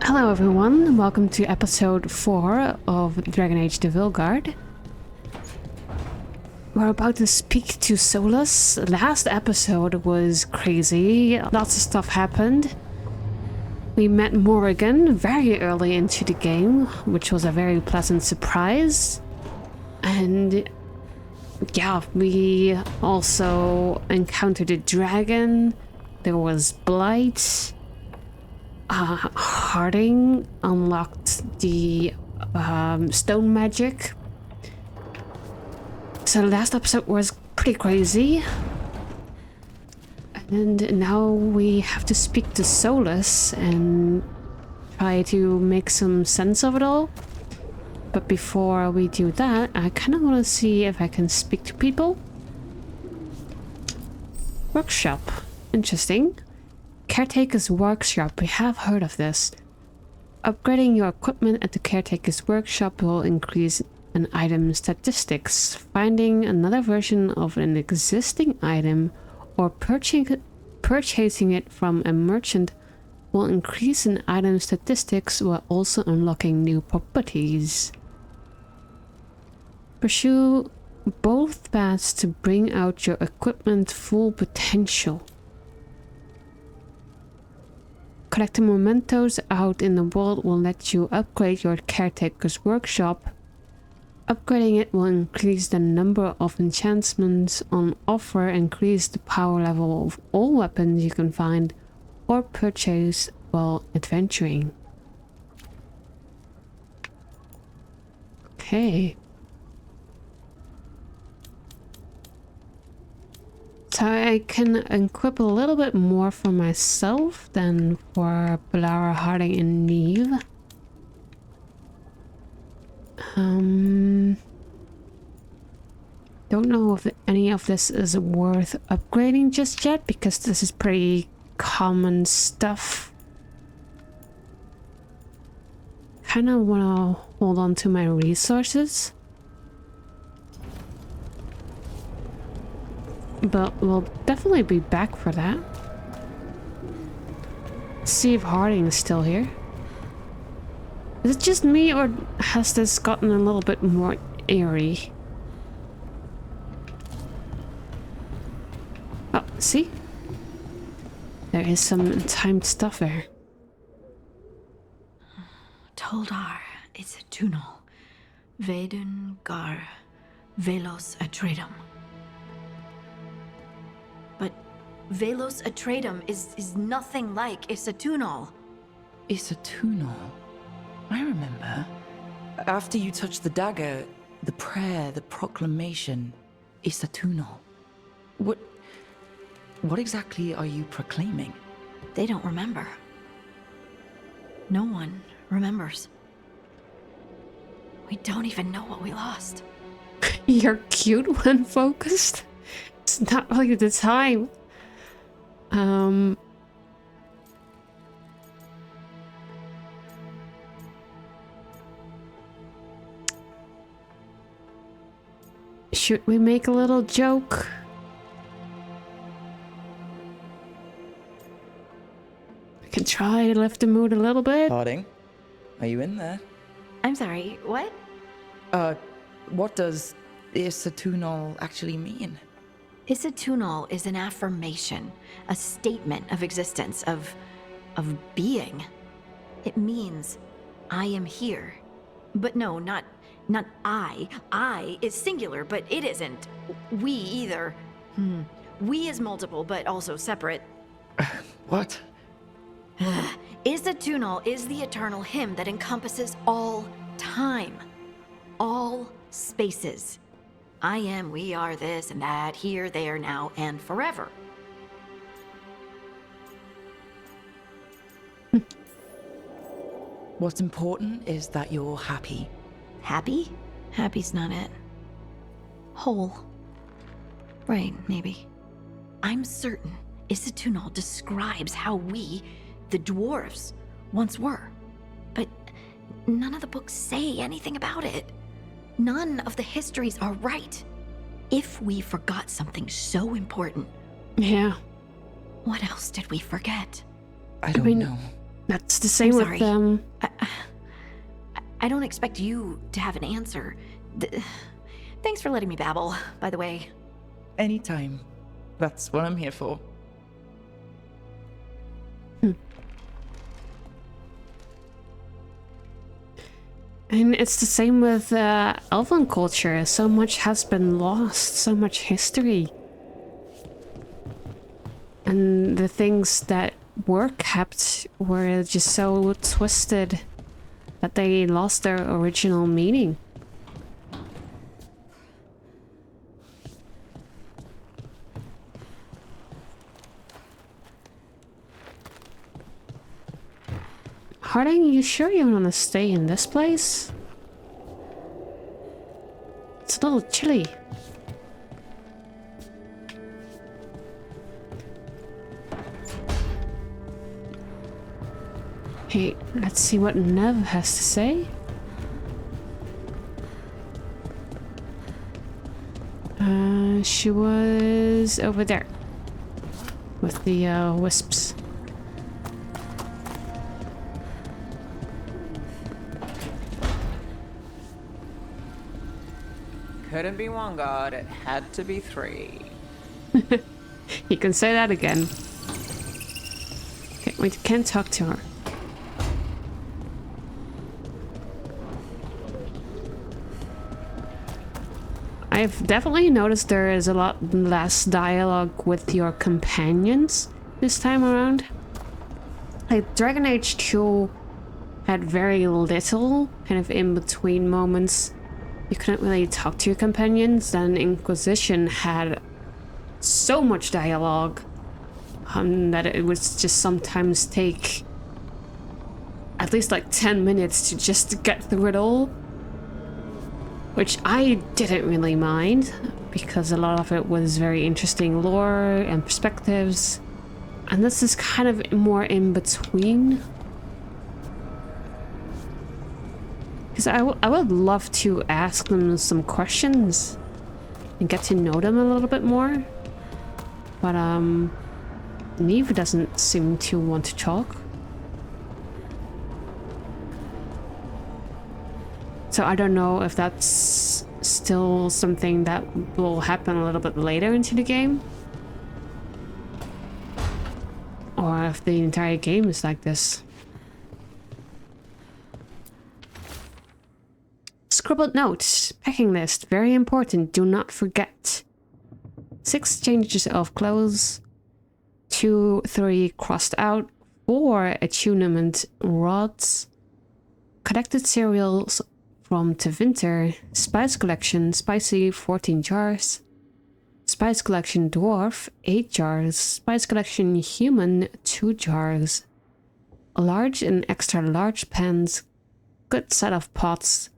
Hello everyone, welcome to episode 4 of Dragon Age the VEILGUARD. We're about to speak to Solas. Last episode was crazy, lots of stuff happened. We met Morrigan very early into the game, which was a very pleasant surprise. And yeah, we also encountered a dragon, there was Blight. Harding unlocked the stone magic. So the last episode was pretty crazy. And now we have to speak to Solas and try to make some sense of it all. But before we do that, I kind of want to see if I can speak to people. Workshop. Interesting. Caretaker's Workshop, we have heard of this. Upgrading your equipment at the Caretaker's Workshop will increase an item's statistics. Finding another version of an existing item or purchasing it from a merchant will increase an item's statistics while also unlocking new properties. Pursue both paths to bring out your equipment's full potential. Collecting mementos out in the world will let you upgrade your Caretaker's Workshop. Upgrading it will increase the number of enchantments on offer, increase the power level of all weapons you can find or purchase while adventuring. Okay. So I can equip a little bit more for myself than for Bellara, Harding, and Neve. Don't know if any of this is worth upgrading just yet, because this is pretty common stuff. Kinda wanna hold on to my resources. But we'll definitely be back for that. See if Harding is still here. Is it just me, or has this gotten a little bit more eerie? Oh, see? There is some timed stuff there. Toldar, it's a tunnel. Vedun gar velos atredum. But Velos Atredum is nothing like Isatunal. Isatunal? I remember. After you touched the dagger, the prayer, the proclamation, Isatunal. What exactly are you proclaiming? They don't remember. No one remembers. We don't even know what we lost. You're cute when focused. It's not really the time. Should we make a little joke? I can try to lift the mood a little bit. Harding, are you in there? I'm sorry, what? What does Isatunal actually mean? Isatunal is an affirmation, a statement of existence, of being. It means, I am here. But no, not I. I is singular, but it isn't. We either. We is multiple, but also separate. What? Isatunal is the eternal hymn that encompasses all time. All spaces. I am, we are, this and that, here, there, now, and forever. What's important is that you're happy. Happy? Happy's not it. Whole. Right, maybe. I'm certain Isatunal describes how we, the dwarves, once were. But none of the books say anything about it. None of the histories are right. If we forgot something so important, Yeah. what else did we forget? I don't know. That's the same I'm with sorry. them. I don't expect you to have an answer. Thanks for letting me babble, by the way. Anytime. That's what I'm here for. And it's the same with elven culture. So much has been lost, so much history. And the things that were kept were just so twisted that they lost their original meaning. Harding, you sure you want to stay in this place? It's a little chilly. Hey, let's see what Nev has to say. She was over there with the wisps. Couldn't be one god, it had to be 3. You can say that again. Okay, we can't talk to her. I've definitely noticed there is a lot less dialogue with your companions this time around. Like Dragon Age 2 had very little kind of in-between moments. You couldn't really talk to your companions. Then Inquisition had so much dialogue that it would just sometimes take at least like 10 minutes to just get through it all. Which I didn't really mind, because a lot of it was very interesting lore and perspectives. And this is kind of more in between. Because I would love to ask them some questions and get to know them a little bit more. But Neve doesn't seem to want to talk. So I don't know if that's still something that will happen a little bit later into the game. Or if the entire game is like this. Scribbled notes. Packing list. Very important. Do not forget. 6 changes of clothes. 2, 3 crossed out. 4 attunement rods. Collected cereals from Tevinter. Spice collection spicy 14 jars. Spice collection dwarf 8 jars. Spice collection human 2 jars. Large and extra large pans. Good set of pots.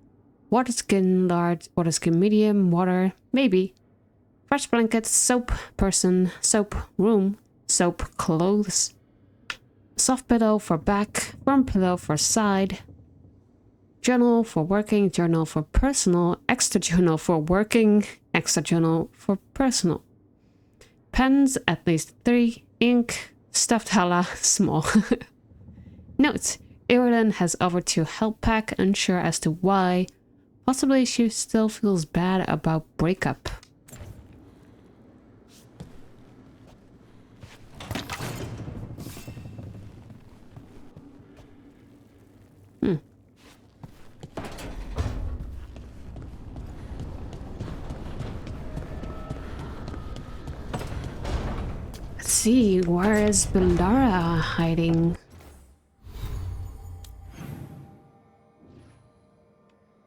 Water skin large, water skin medium, water maybe. Fresh blankets, soap person, soap room, soap clothes. Soft pillow for back, firm pillow for side. Journal for working, journal for personal, extra journal for working, extra journal for personal. Pens, at least 3. Ink, stuffed hala, small. Note, Ireland has offered to help pack, unsure as to why. Possibly she still feels bad about breakup. Let's see, where is Belara hiding?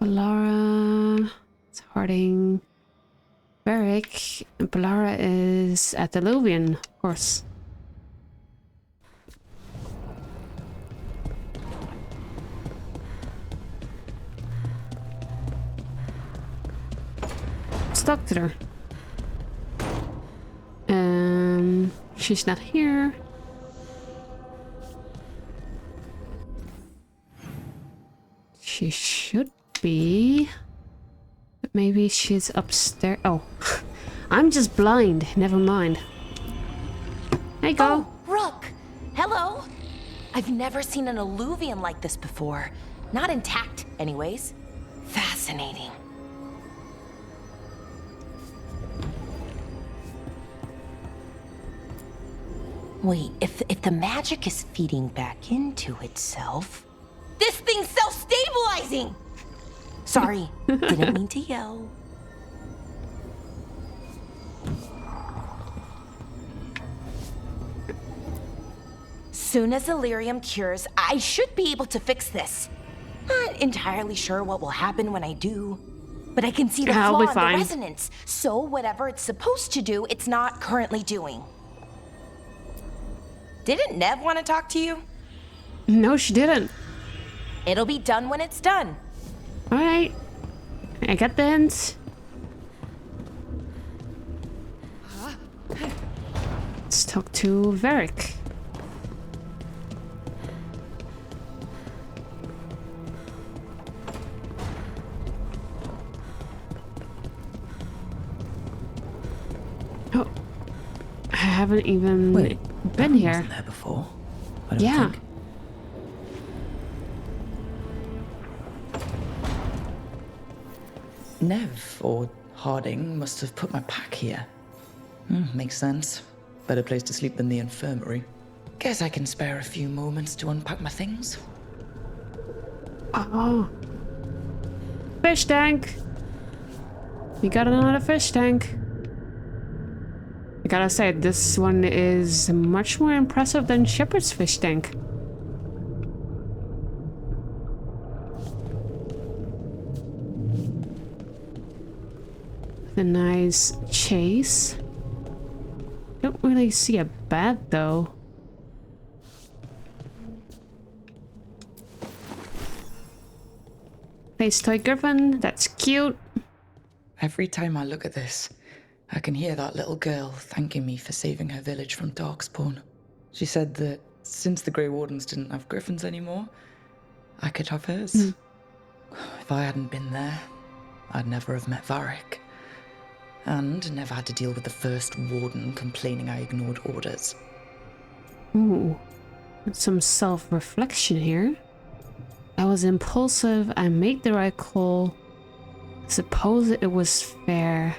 Belara, it's Harding, Barrick, and Belara is at the Luvian, of course. Let's talk to her. She's not here. She should be. But maybe she's upstairs. Oh, I'm just blind. Never mind. There you go. Oh, Rook! Hello! I've never seen an alluvium like this before. Not intact, anyways. Fascinating. Wait, if the magic is feeding back into itself... This thing's self-stabilizing! Sorry, didn't mean to yell. Soon as Illyrium cures, I should be able to fix this. Not entirely sure what will happen when I do, but I can see the flaw in the resonance, so whatever it's supposed to do, it's not currently doing. Didn't Nev want to talk to you? No, she didn't. It'll be done when it's done. Alright. I got the hint. Let's talk to Varric. Oh, I haven't even been here. Wasn't there before? I don't Yeah. think. Nev or Harding must have put my pack here. Makes sense. Better place to sleep than the infirmary. Guess I can spare a few moments to unpack my things. Oh. Fish tank. We got another fish tank. I gotta say, this one is much more impressive than Shepherd's fish tank. A nice chase. Don't really see a bat though. Nice toy griffin, that's cute. Every time I look at this, I can hear that little girl thanking me for saving her village from darkspawn. She said that since the Grey Wardens didn't have griffins anymore, I could have hers. If I hadn't been there, I'd never have met Varric. And never had to deal with the first warden complaining I ignored orders. Ooh, some self-reflection here. I was impulsive, I made the right call. Suppose it was fair.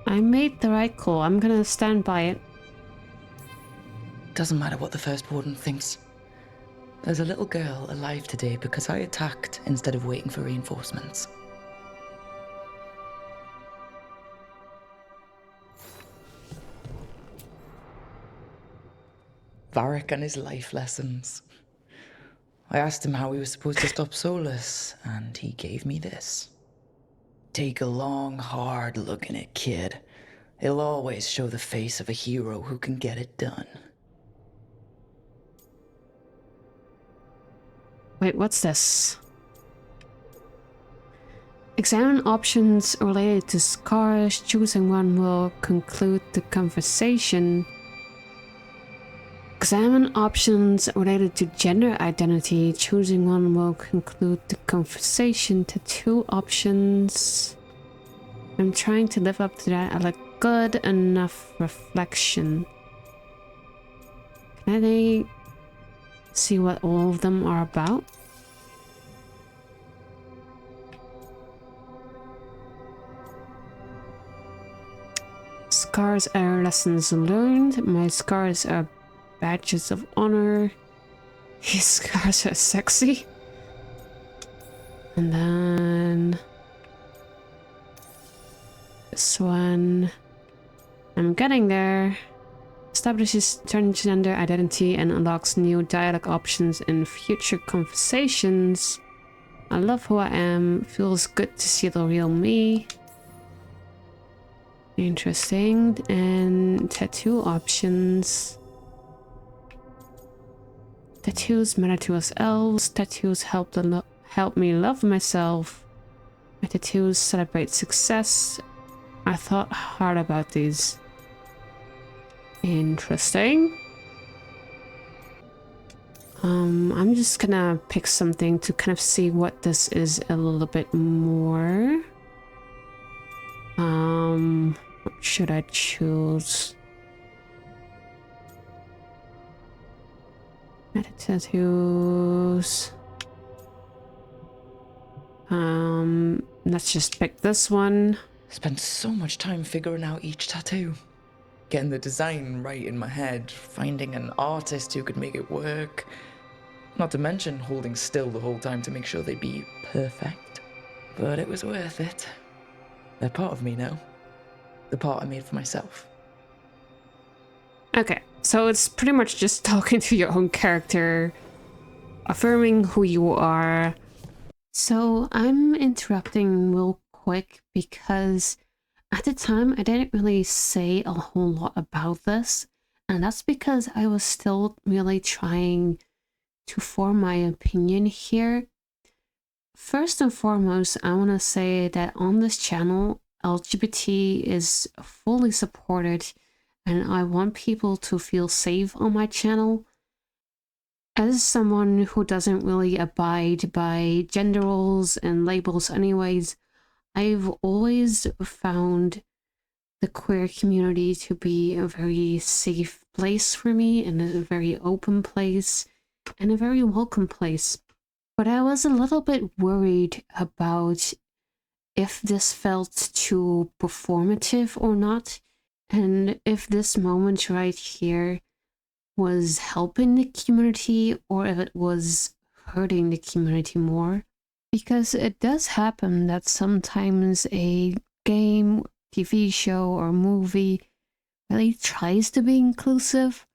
I made the right call, I'm gonna stand by it. Doesn't matter what the first warden thinks. There's a little girl alive today because I attacked instead of waiting for reinforcements. Varric and his life lessons. I asked him how we were supposed to stop solas, and he gave me this. Take a long, hard look in it, kid. It'll always show the face of a hero who can get it done. Wait, what's this? Examine options related to scars. Choosing one will conclude the conversation. Examine options related to gender identity. Choosing one will conclude the conversation. Tattoo options. I'm trying to live up to that. I like good enough reflection. Can I see what all of them are about? Scars are lessons learned. My scars are badges of honor. His scars are sexy. And then this one. I'm getting there. Establishes transgender identity and unlocks new dialogue options in future conversations. I love who I am. Feels good to see the real me. Interesting. And tattoo options. Tattoos matter to us elves. Tattoos help me love myself. My tattoos celebrate success. I thought hard about these. Interesting. I'm just gonna pick something to kind of see what this is a little bit more. What should I choose? Added tattoos. Let's just pick this one. Spent so much time figuring out each tattoo. Getting the design right in my head, finding an artist who could make it work. Not to mention holding still the whole time to make sure they'd be perfect. But it was worth it. They're part of me now. The part I made for myself. Okay, so it's pretty much just talking to your own character, affirming who you are. So I'm interrupting real quick because at the time I didn't really say a whole lot about this, and that's because I was still really trying to form my opinion here. First and foremost, I want to say that on this channel, LGBT is fully supported, and I want people to feel safe on my channel. As someone who doesn't really abide by gender roles and labels anyways, I've always found the queer community to be a very safe place for me, and a very open place, and a very welcome place. But I was a little bit worried about if this felt too performative or not, and if this moment right here was helping the community or if it was hurting the community more. Because it does happen that sometimes a game, TV show, or movie really tries to be inclusive,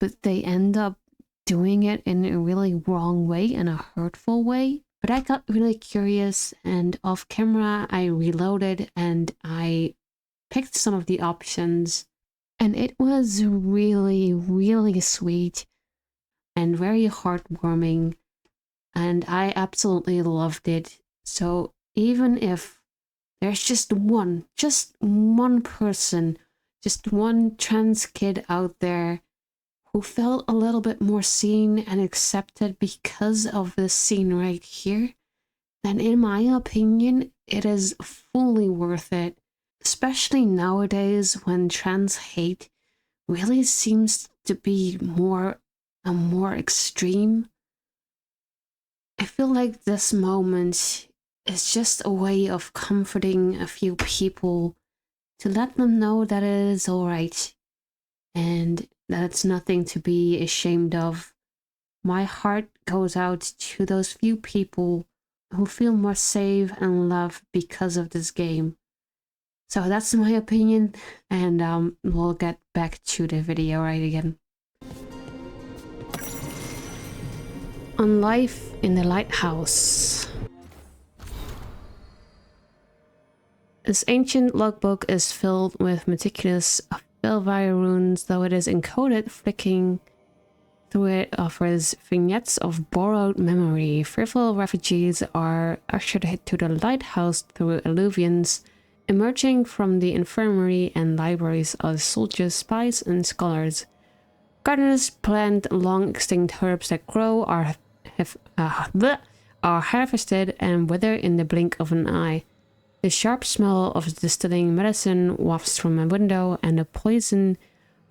but they end up doing it in a really wrong way, in a hurtful way. But I got really curious, and off camera I reloaded and I picked some of the options, and it was really, really sweet and very heartwarming, and I absolutely loved it. So even if there's just one person, just one trans kid out there who felt a little bit more seen and accepted because of this scene right here, then in my opinion, it is fully worth it. Especially nowadays when trans hate really seems to be more extreme. I feel like this moment is just a way of comforting a few people to let them know that it is alright and that it's nothing to be ashamed of. My heart goes out to those few people who feel more safe and loved because of this game. So that's my opinion, and we'll get back to the video right again. On life in the lighthouse. This ancient logbook is filled with meticulous VEILGUARD runes, though it is encoded. Flicking through it offers vignettes of borrowed memory. Fearful refugees are ushered to the lighthouse through alluvions. Emerging from the infirmary and libraries are soldiers, spies, and scholars. Gardeners plant long-extinct herbs that grow, are harvested, and wither in the blink of an eye. The sharp smell of distilling medicine wafts from my window, and the poison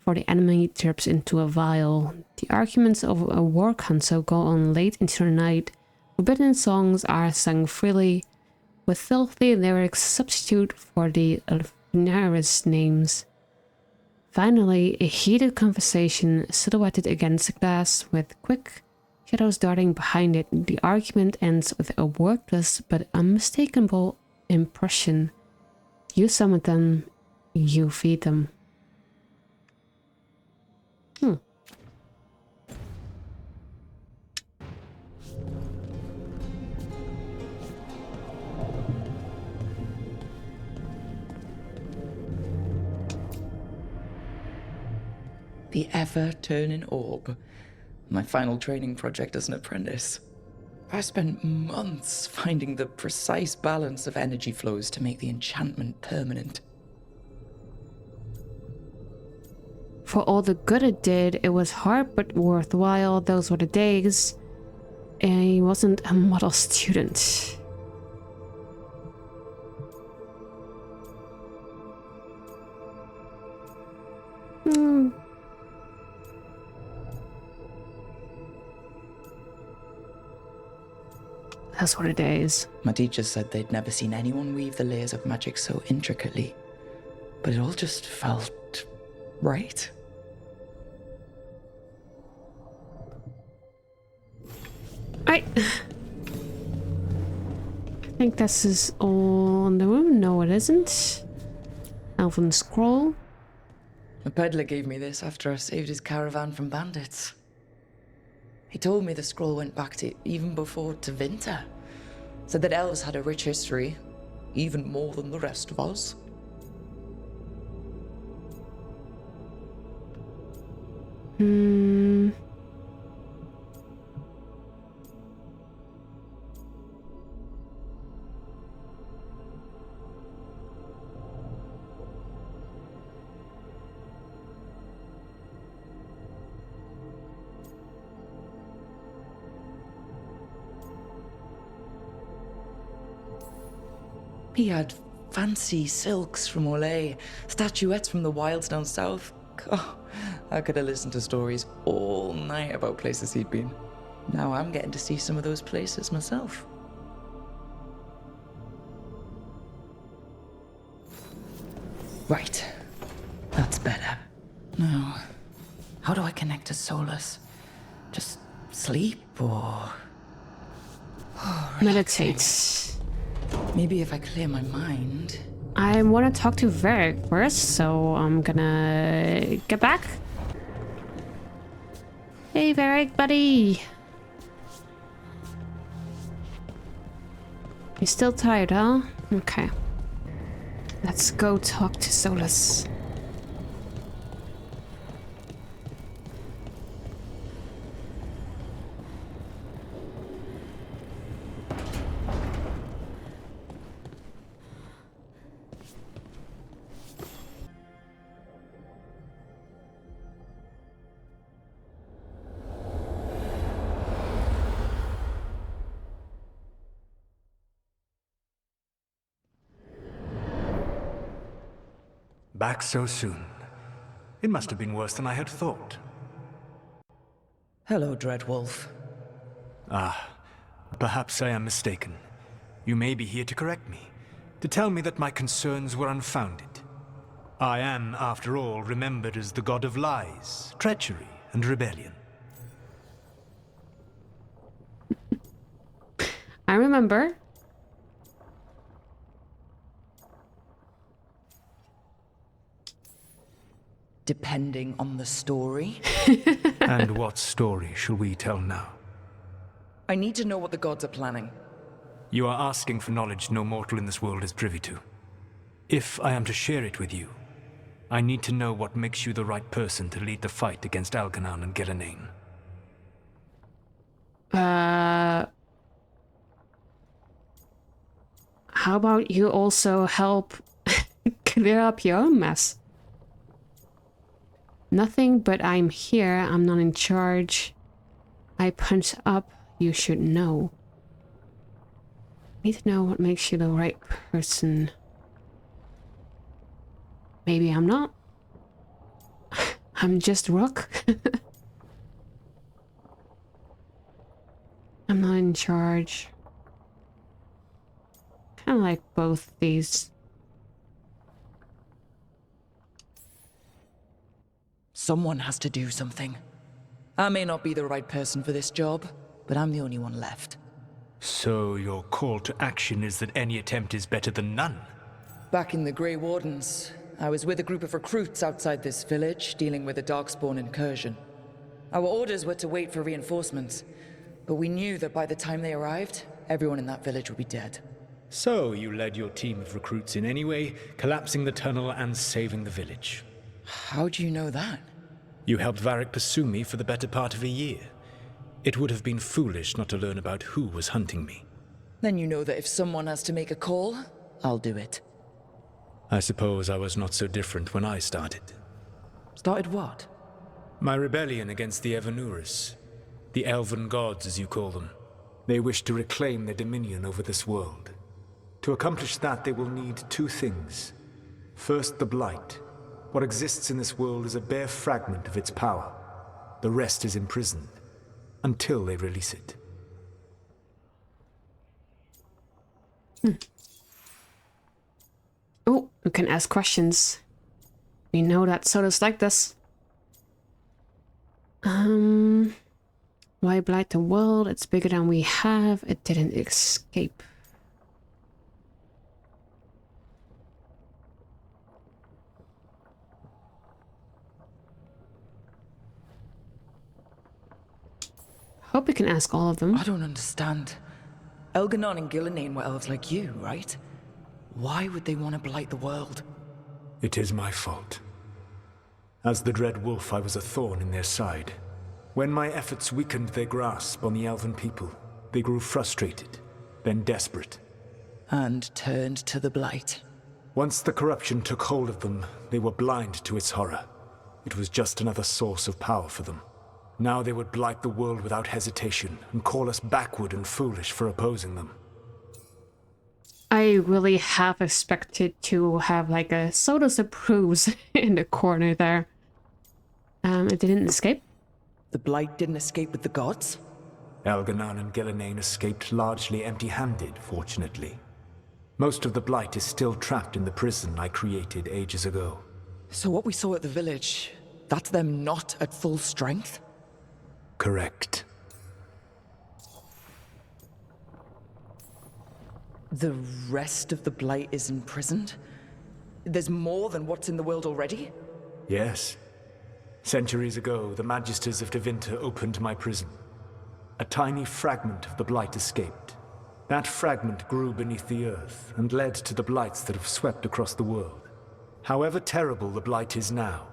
for the enemy drips into a vial. The arguments of a war council go on late into the night. Forbidden songs are sung freely, with filthy lyrics substitute for the nearest names. Finally, a heated conversation silhouetted against the glass, with quick shadows darting behind it. The argument ends with a wordless but unmistakable impression. You summon them, you feed them. The ever-turning orb. My final training project as an apprentice. I spent months finding the precise balance of energy flows to make the enchantment permanent. For all the good it did, it was hard but worthwhile. Those were the days. I wasn't a model student. That's what it is. My teacher said they'd never seen anyone weave the layers of magic so intricately, but it all just felt right. Right. I think this is all in the room. No, it isn't. Elven scroll. A peddler gave me this after I saved his caravan from bandits. He told me the scroll went back to even before Winter. Said that elves had a rich history, even more than the rest of us. He had fancy silks from Olay, statuettes from the wilds down south. Oh, I could have listened to stories all night about places he'd been. Now I'm getting to see some of those places myself. Right. That's better. Now, how do I connect to solas? Just sleep or... Meditate. Maybe if I clear my mind... I want to talk to Varric first, so I'm gonna get back. Hey, Varric, buddy. You're still tired, huh? Okay. Let's go talk to Solas. Back so soon. It must have been worse than I had thought. Hello, Dreadwolf. Ah, perhaps I am mistaken. You may be here to correct me, to tell me that my concerns were unfounded. I am, after all, remembered as the god of lies, treachery, and rebellion. I remember. Depending on the story. And what story shall we tell now? I need to know what the gods are planning. You are asking for knowledge no mortal in this world is privy to. If I am to share it with you, I need to know what makes you the right person to lead the fight against Algernon and Gelanane. How about you also help clear up your own mess? Nothing but I'm here, I'm not in charge. I punch up, you should know. Need to know what makes you the right person. Maybe I'm not. I'm just Rook. I'm not in charge. Kind of like both these. Someone has to do something. I may not be the right person for this job, but I'm the only one left. So your call to action is that any attempt is better than none? Back in the Grey Wardens, I was with a group of recruits outside this village, dealing with a Darkspawn incursion. Our orders were to wait for reinforcements, but we knew that by the time they arrived, everyone in that village would be dead. So you led your team of recruits in any way, collapsing the tunnel and saving the village. How do you know that? You helped Varric pursue me for the better part of a year. It would have been foolish not to learn about who was hunting me. Then you know that if someone has to make a call, I'll do it. I suppose I was not so different when I started. Started what? My rebellion against the Evanuris. The elven gods, as you call them. They wish to reclaim their dominion over this world. To accomplish that, they will need two things. First, the Blight. What exists in this world is a bare fragment of its power. The rest is imprisoned, until they release it. Oh, we can ask questions. We know that sodas like this. Why blight the world? It's bigger than we have. It didn't escape. Hope we can ask all of them. I don't understand. Elganon and Gillenane were elves like you, right? Why would they want to blight the world? It is my fault. As the Dread Wolf, I was a thorn in their side. When my efforts weakened their grasp on the elven people, they grew frustrated, then desperate. And turned to the blight. Once the corruption took hold of them, they were blind to its horror. It was just another source of power for them. Now they would blight the world without hesitation and call us backward and foolish for opposing them. I really have expected to have like a sodas approves in the corner there. It didn't escape. The blight didn't escape with the gods? Elganon and Gillenane escaped largely empty-handed, fortunately. Most of the blight is still trapped in the prison I created ages ago. So what we saw at the village, that's them not at full strength? Correct. The rest of the blight is imprisoned? There's more than what's in the world already? Yes. Centuries ago, the Magisters of Tevinter opened my prison. A tiny fragment of the blight escaped. That fragment grew beneath the earth and led to the blights that have swept across the world. However terrible the blight is now,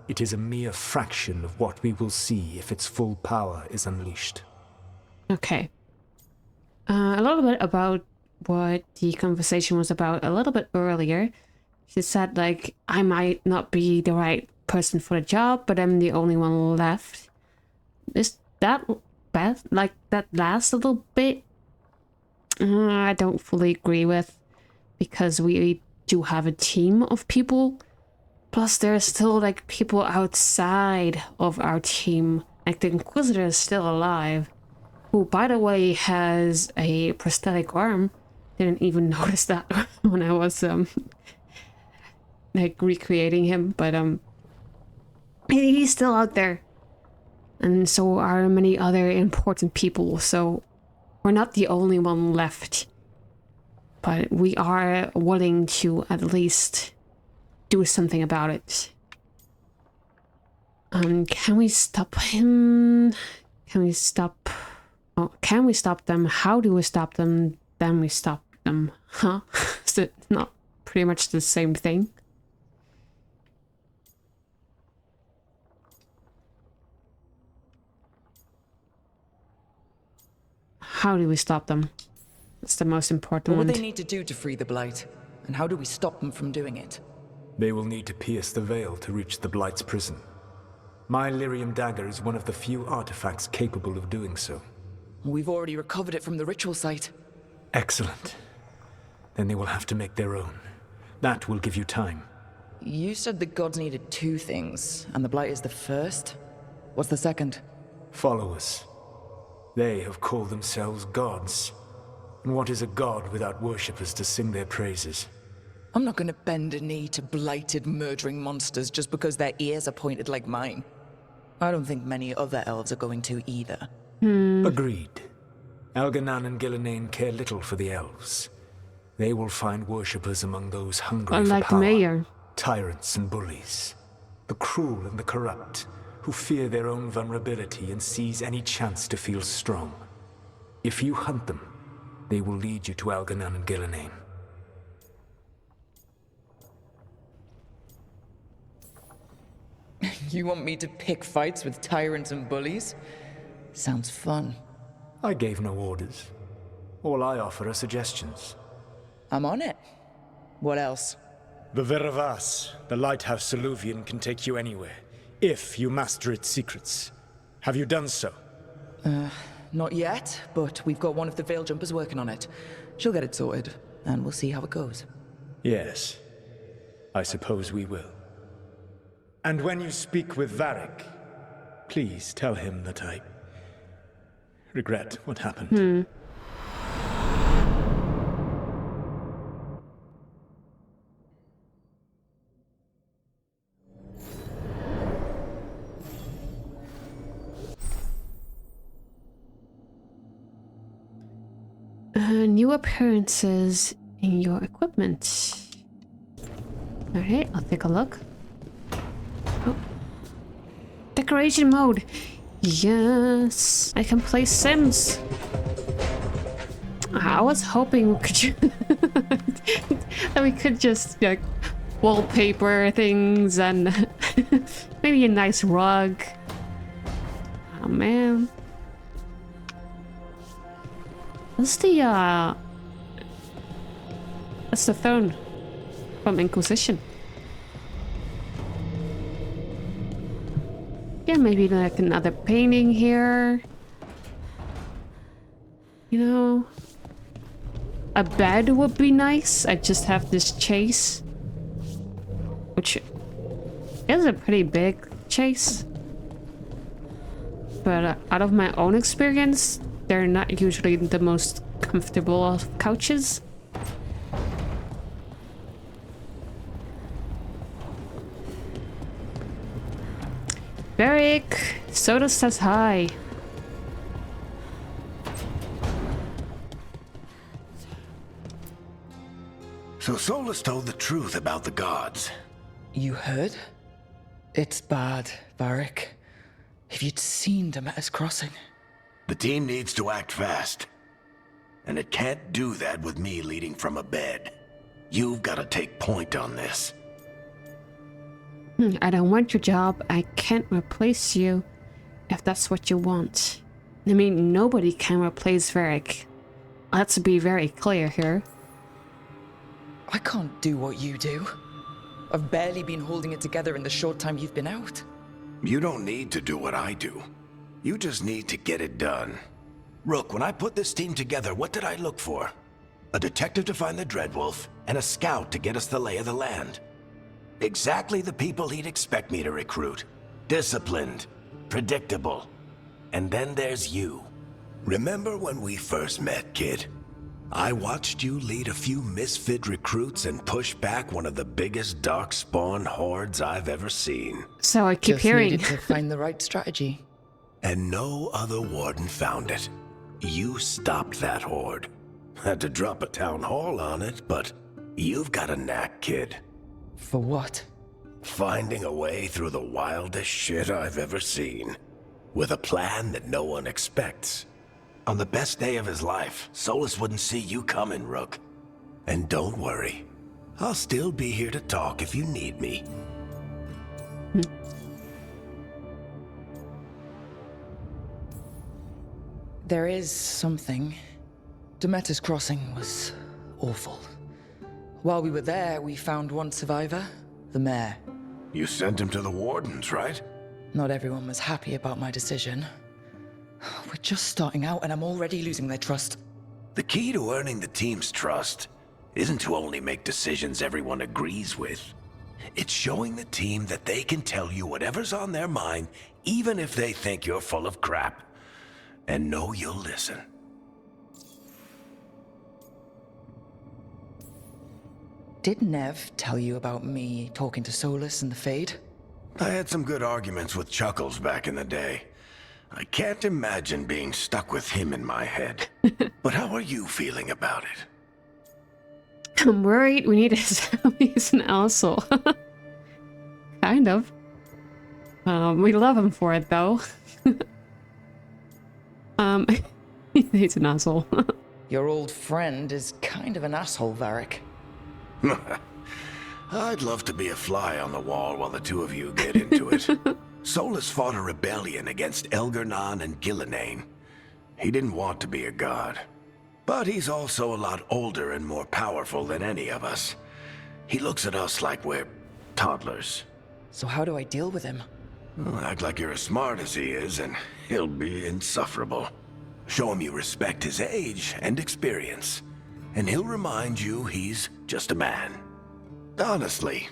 it is a mere fraction of what we will see if its full power is unleashed. Okay. A little bit about what the conversation was about a little bit earlier. She said, like, I might not be the right person for the job, but I'm the only one left. Is that bad? Like, that last little bit, I don't fully agree with, because we do have a team of people. Plus, there's still, like, people outside of our team. Like, the Inquisitor is still alive, who, by the way, has a prosthetic arm. Didn't even notice that when I was, like, recreating him, but, he's still out there. And so are many other important people, so we're not the only one left. But we are willing to at least do something about it. Can we stop him? Can we stop... Oh, can we stop them? How do we stop them? Then we stop them. Huh? Is it not pretty much the same thing? How do we stop them? That's the most important one. What do they need to do to free the blight? And how do we stop them from doing it? They will need to pierce the veil to reach the blight's prison. My lyrium dagger is one of the few artifacts capable of doing so. We've already recovered it from the ritual site. Excellent. Then they will have to make their own. That will give you time. You said the gods needed two things, and the blight is the first? What's the second? Followers. They have called themselves gods. And what is a god without worshippers to sing their praises? I'm not gonna bend a knee to blighted, murdering monsters just because their ears are pointed like mine. I don't think many other elves are going to either. Agreed. Elganon and Gillenane care little for the elves. They will find worshippers among those hungry Unlike for power. the mayor. Tyrants and bullies. The cruel and the corrupt, who fear their own vulnerability and seize any chance to feel strong. If you hunt them, they will lead you to Elganon and Gillenane. You want me to pick fights with tyrants and bullies? Sounds fun. I gave no orders. All I offer are suggestions. I'm on it. What else? The Veravas, the lighthouse Soluvian, can take you anywhere, if you master its secrets. Have you done so? Not yet, but we've got one of the Veil Jumpers working on it. She'll get it sorted, and we'll see how it goes. Yes. I suppose we will. And when you speak with Varric, please tell him that I regret what happened. New appearances in your equipment. Alright, I'll take a look. Oh. Decoration mode. Yes, I can play Sims. I was hoping we could that we could just like wallpaper things and maybe a nice rug. Oh man. That's the throne from Inquisition. Yeah, maybe like another painting here. You know, a bed would be nice. I just have this chase, which is a pretty big chase. But out of my own experience, they're not usually the most comfortable of couches. Beric, Soda says hi. So Solas told the truth about the gods. You heard? It's bad, Varric. If you'd seen Demeter's crossing. The team needs to act fast. And it can't do that with me leading from a bed. You've got to take point on this. I don't want your job. I can't replace you if that's what you want. I mean, nobody can replace Varric. Let's be very clear here. I can't do what you do. I've barely been holding it together in the short time you've been out. You don't need to do what I do. You just need to get it done. Rook, when I put this team together, what did I look for? A detective to find the Dreadwolf, and a scout to get us the lay of the land. Exactly the people he'd expect me to recruit. Disciplined, predictable. And then there's you. Remember when we first met, kid? I watched you lead a few misfit recruits and push back one of the biggest darkspawn hordes I've ever seen. So I keep Just hearing. needed to find the right strategy. And no other warden found it. You stopped that horde. Had to drop a town hall on it, but you've got a knack, kid. For what? Finding a way through the wildest shit I've ever seen. With a plan that no one expects. On the best day of his life, Solas wouldn't see you coming, Rook. And don't worry. I'll still be here to talk if you need me. There is something. Demeter's crossing was awful. While we were there, we found one survivor, the mayor. You sent him to the wardens, right? Not everyone was happy about my decision. We're just starting out and I'm already losing their trust. The key to earning the team's trust isn't to only make decisions everyone agrees with. It's showing the team that they can tell you whatever's on their mind, even if they think you're full of crap. And know you'll listen. Did Nev tell you about me talking to Solas and the Fade? I had some good arguments with Chuckles back in the day. I can't imagine being stuck with him in my head. But how are you feeling about it? I'm worried we need his help. He's an asshole. Kind of. We love him for it though. He's an asshole. Your old friend is kind of an asshole, Varric. I'd love to be a fly on the wall while the two of you get into it. Solas fought a rebellion against Elgar'nan and Gillenane. He didn't want to be a god. But he's also a lot older and more powerful than any of us. He looks at us like we're toddlers. So how do I deal with him? Well, act like you're as smart as he is, and he'll be insufferable. Show him you respect his age and experience, and he'll remind you he's just a man. Honestly,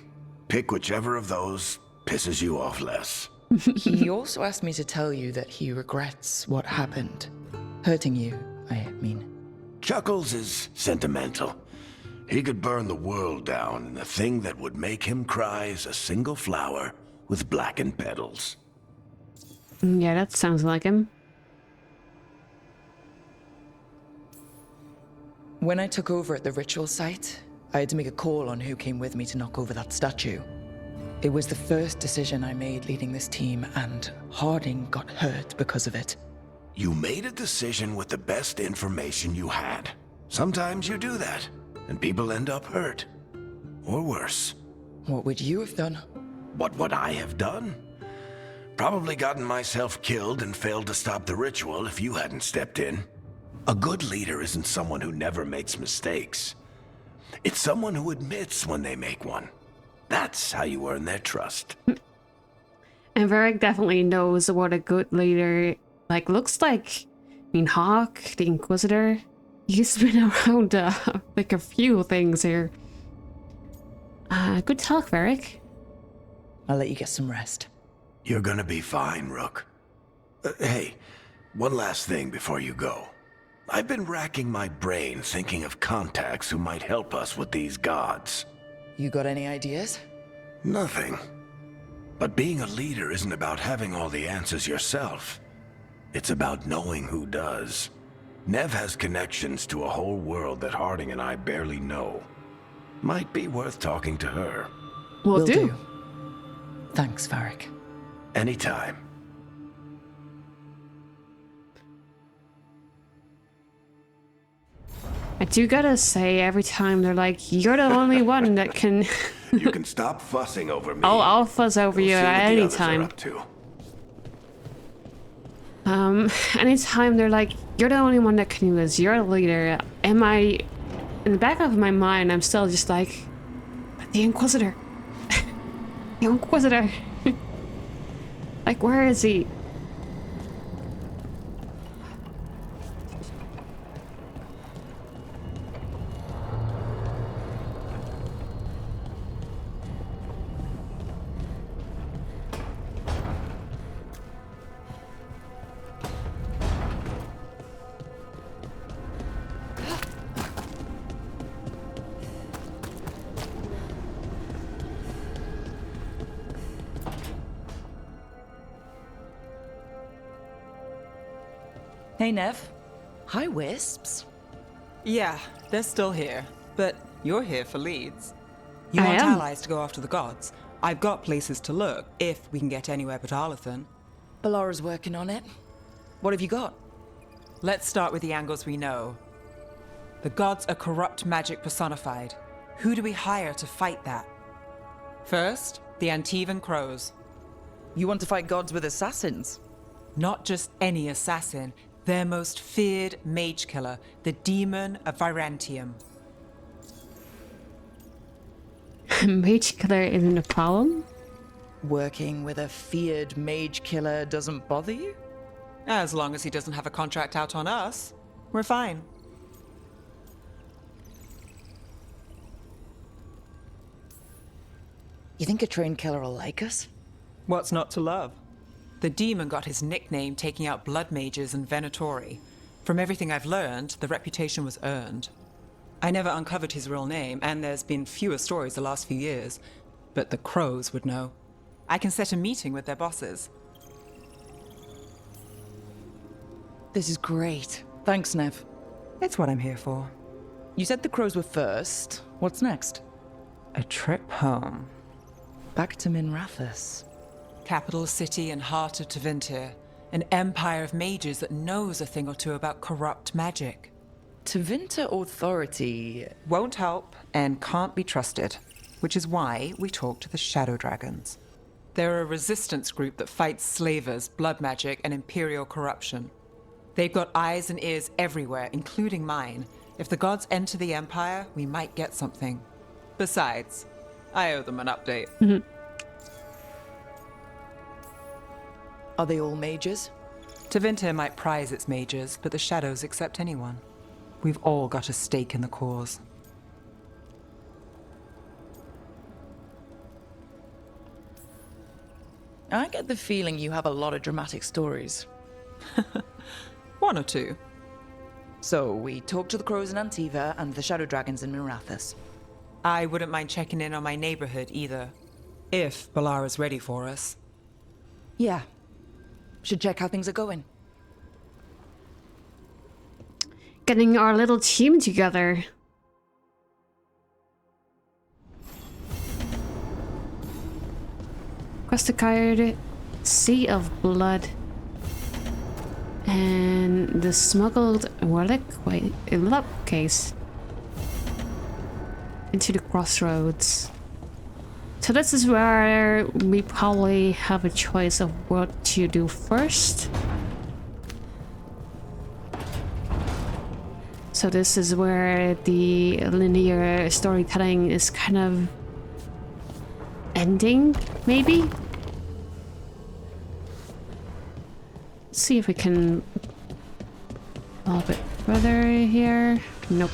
pick whichever of those pisses you off less. He also asked me to tell you that he regrets what happened. Hurting you, I mean. Chuckles is sentimental. He could burn the world down, and the thing that would make him cry is a single flower with blackened petals. Yeah, that sounds like him. When I took over at the ritual site, I had to make a call on who came with me to knock over that statue. It was the first decision I made leading this team, and Harding got hurt because of it. You made a decision with the best information you had. Sometimes you do that, and people end up hurt. Or worse. What would you have done? What would I have done? Probably gotten myself killed and failed to stop the ritual if you hadn't stepped in. A good leader isn't someone who never makes mistakes. It's someone who admits when they make one. That's how you earn their trust. And Varric definitely knows what a good leader looks like. I mean, Hawk, the Inquisitor, he's been around like a few things here. Good talk, Varric. I'll let you get some rest. You're gonna be fine, Rook. Hey, one last thing before you go. I've been racking my brain thinking of contacts who might help us with these gods. You got any ideas? Nothing. But being a leader isn't about having all the answers yourself. It's about knowing who does. Nev has connections to a whole world that Harding and I barely know. Might be worth talking to her. Will do. Thanks, Varric. Anytime. I do gotta say, every time they're like, you're the only one that can... You can stop fussing over me. I'll fuzz over you at any time. Anytime they're like, you're the only one that can do this, you're a leader. Am I... In the back of my mind, I'm still just like, but the Inquisitor. The Inquisitor. Like, where is he? Hey, Nev. Hi, Wisps. Yeah, they're still here, but you're here for leads. You want allies to go after the gods? I've got places to look, if we can get anywhere but Arlathan. Balara's working on it. What have you got? Let's start with the angles we know. The gods are corrupt magic personified. Who do we hire to fight that? First, the Antivan Crows. You want to fight gods with assassins? Not just any assassin, their most feared mage killer, the Demon of Virantium. Mage killer isn't a problem? Working with a feared mage killer doesn't bother you? As long as he doesn't have a contract out on us, we're fine. You think a trained killer will like us? What's not to love? The demon got his nickname taking out blood mages and Venatori. From everything I've learned, the reputation was earned. I never uncovered his real name, and there's been fewer stories the last few years, but the Crows would know. I can set a meeting with their bosses. This is great. Thanks, Nev. It's what I'm here for. You said the Crows were first. What's next? A trip home. Back to Minrathous. Capital city and heart of Tevinter. An empire of mages that knows a thing or two about corrupt magic. Tevinter Authority... Won't help and can't be trusted, which is why we talk to the Shadow Dragons. They're a resistance group that fights slavers, blood magic, and imperial corruption. They've got eyes and ears everywhere, including mine. If the gods enter the Empire, we might get something. Besides, I owe them an update. Are they all mages? Tevinter might prize its mages, but the Shadows accept anyone. We've all got a stake in the cause. I get the feeling you have a lot of dramatic stories. One or two. So, we talked to the Crows in Antiva and the Shadow Dragons in Minrathous. I wouldn't mind checking in on my neighborhood either. If Balara's ready for us. Yeah. Should check how things are going. getting our little team together. Quest card, Sea of Blood. And the smuggled relic, wait, a lock case into the crossroads. So this is where we probably have a choice of what to do first. So this is where the linear storytelling is kind of ending, maybe? Let's see if we can a little bit further here. Nope.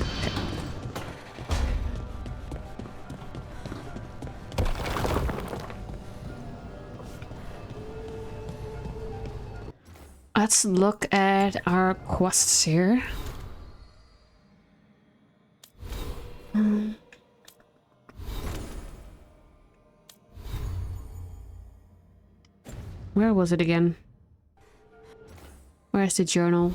Let's look at our quests here. Where was it again? Where's the journal?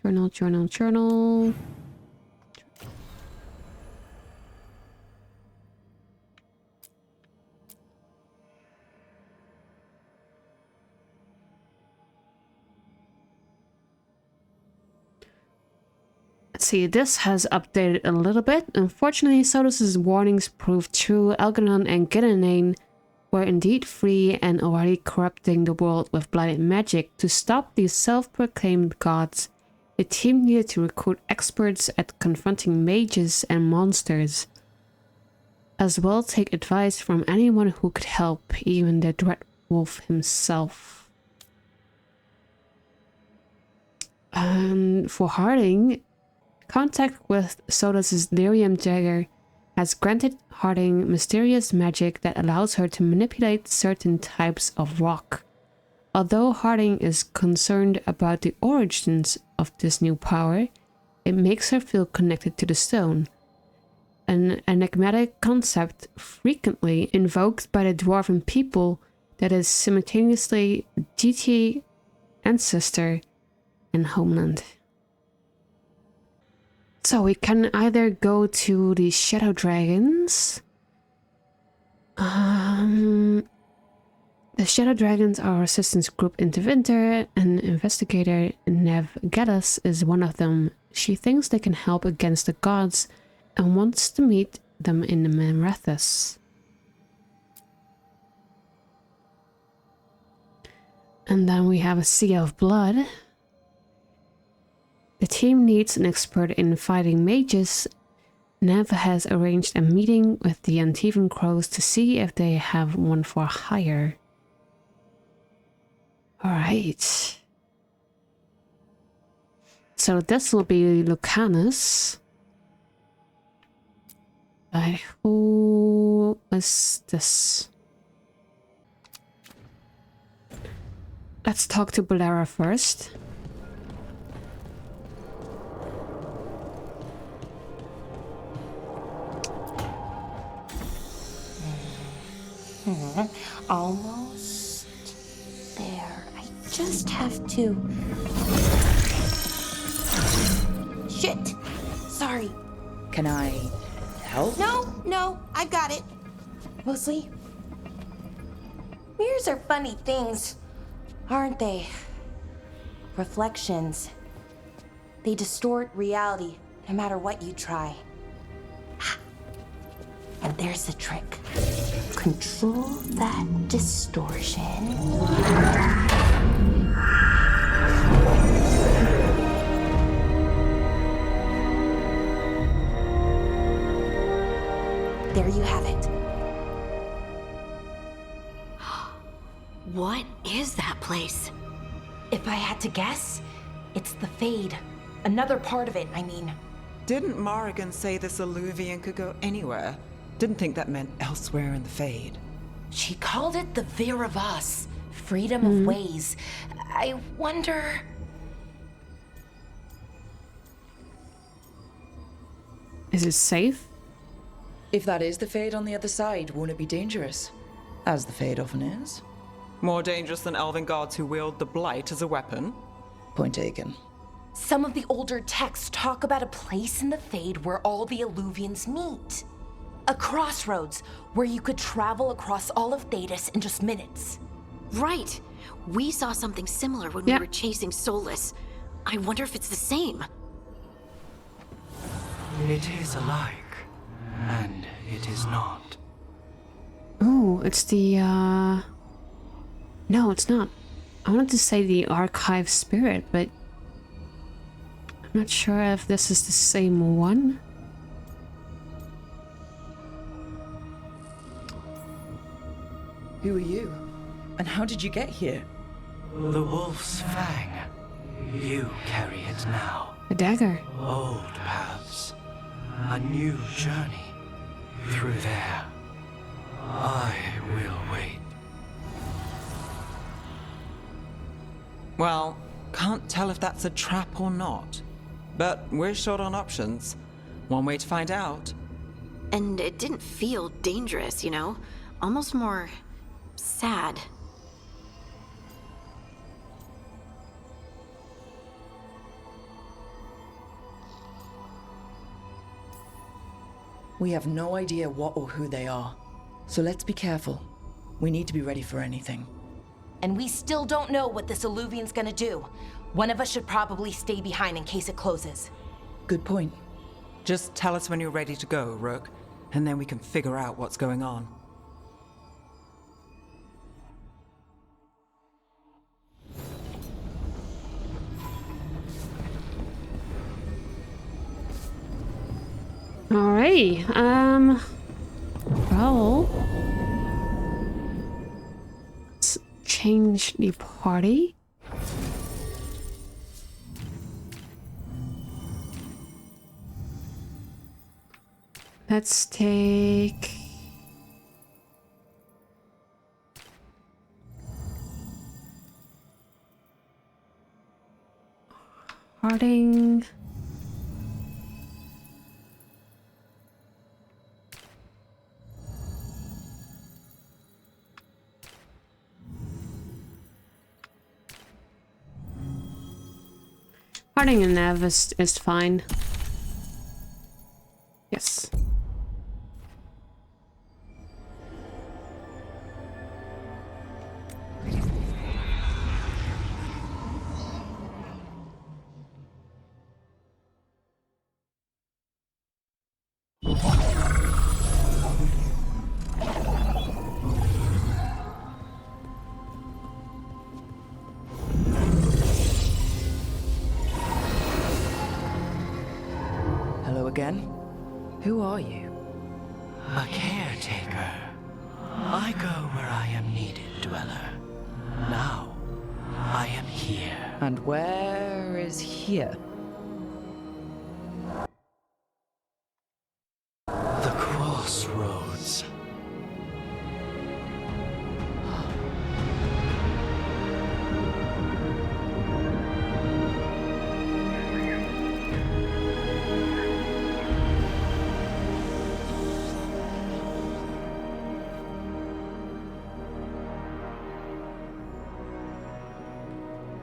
Journal. Let's see, this has updated a little bit. Unfortunately, Solas' warnings proved true. Algernon and Gideon were indeed free and already corrupting the world with blighted magic. To stop these self-proclaimed gods, the team needed to recruit experts at confronting mages and monsters. As well take advice from anyone who could help, even the Dreadwolf himself. For Harding, contact with Solas' Lyrium Dagger has granted Harding mysterious magic that allows her to manipulate certain types of rock. Although Harding is concerned about the origins of this new power, it makes her feel connected to the stone, an enigmatic concept frequently invoked by the dwarven people that is simultaneously deity, ancestor, and homeland. So we can either go to the Shadow Dragons. The Shadow Dragons are Resistance Group Intervinter, and Investigator Nev Geddes is one of them. She thinks they can help against the gods and wants to meet them in the Manrathus. And then we have a Sea of Blood. The team needs an expert in fighting mages. Nev has arranged a meeting with the Antivan Crows to see if they have one for hire. Alright. So this will be Lucanus. Who is this? Let's talk to Bolera first. Almost there. I just have to... Shit! Sorry. Can I help? No, I've got it. Mostly. Mirrors are funny things, aren't they? Reflections. They distort reality, no matter what you try. And there's the trick. Control that distortion. There you have it. What is that place? If I had to guess, it's the Fade. Another part of it, I mean. Didn't Morrigan say this Illuvian could go anywhere? Didn't think that meant elsewhere in the Fade. She called it the Veer of Us, freedom of ways. I wonder... Is it safe? If that is the Fade on the other side, won't it be dangerous? As the Fade often is. More dangerous than elven gods who wield the Blight as a weapon? Point taken. Some of the older texts talk about a place in the Fade where all the Illuvians meet. A crossroads where you could travel across all of Thedas in just minutes. Right. We saw something similar when we were chasing Solas. I wonder if it's the same. It is alike, and it is not. Oh, it's the, No, it's not. I wanted to say the archive spirit, but I'm not sure if this is the same one. Who are you? And how did you get here? The wolf's fang. You carry it now. A dagger. Old paths. A new journey. Through there. I will wait. Well, can't tell if that's a trap or not. But we're short on options. One way to find out. And it didn't feel dangerous, you know? Almost more sad. We have no idea what or who they are. So let's be careful. We need to be ready for anything. And we still don't know what this Illuvian's gonna do. One of us should probably stay behind in case it closes. Good point. Just tell us when you're ready to go, Rook, and then we can figure out what's going on. Alright, well, let's change the party. Let's take Harding. Harding and Nev is fine. Yes. Again? Who are you? A caretaker. I go where I am needed, dweller. Now, I am here. And where is here? The crossroads.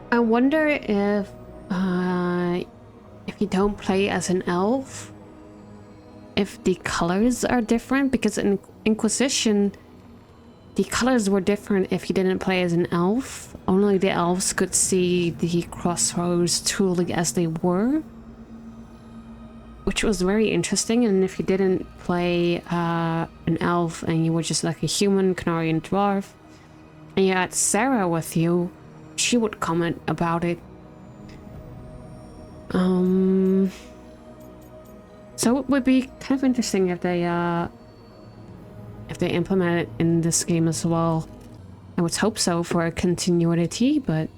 I wonder if you don't play as an elf, if the colors are different, because in Inquisition, the colors were different if you didn't play as an elf. Only the elves could see the crossroads truly as they were, which was very interesting. And if you didn't play an elf and you were just like a human Canarian dwarf, and you had Sarah with you, she would comment about it. So it would be kind of interesting if they implement it in this game as well. I would hope so for a continuity, but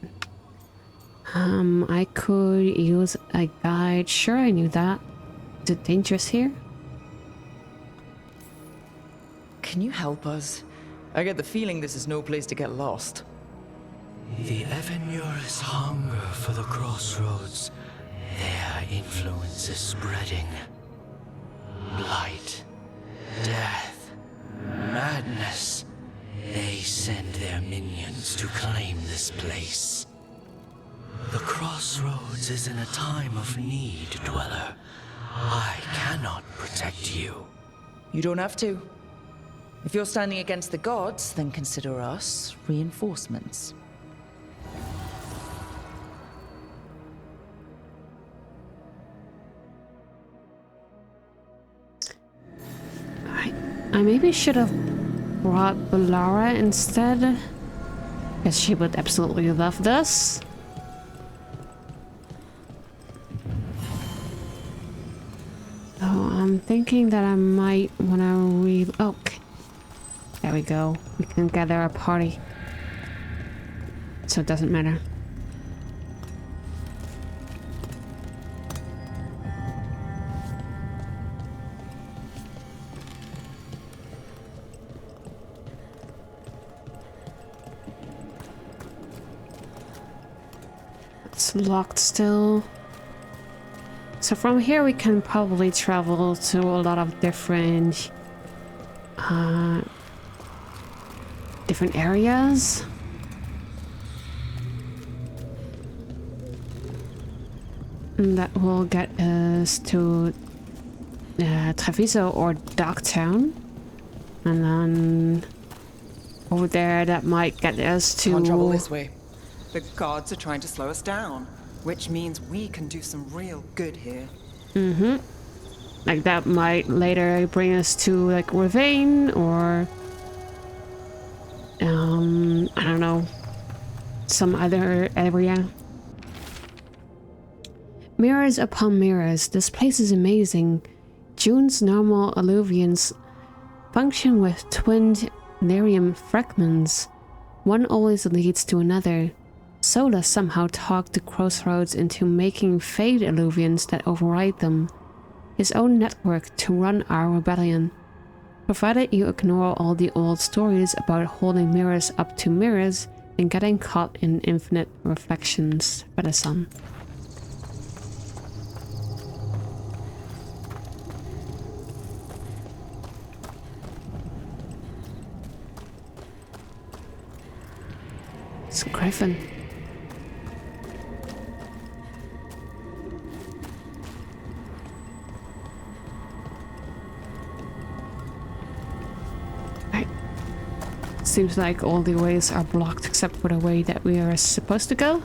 I could use a guide. Sure, I knew that. Is it dangerous here? Can you help us? I get the feeling this is no place to get lost. The Evanurus hunger for the crossroads. Their influence is spreading. Blight, death, madness. They send their minions to claim this place. The crossroads crossroads is in a time of need, Dweller. I cannot protect you. You don't have to. If you're standing against the gods, then consider us reinforcements. I maybe should have brought Balara instead, because she would absolutely love this. So I'm thinking that I might want to oh, there we go. We can gather a party. So it doesn't matter. It's locked still. So from here we can probably travel to a lot of different areas. And that will get us to Treviso or Dogtown. And then over there that might get us to... Can't travel this way. The gods are trying to slow us down, which means we can do some real good here. Mm-hmm. Like that might later bring us to like Ravane or I don't know, some other area. Mirrors upon mirrors, this place is amazing. June's normal alluvians function with twinned lyrium fragments. One always leads to another. Solas somehow talked the crossroads into making fade alluvians that override them. His own network to run our rebellion. Provided you ignore all the old stories about holding mirrors up to mirrors and getting caught in infinite reflections by the sun. It's a griffin. Seems like all the ways are blocked except for the way that we are supposed to go.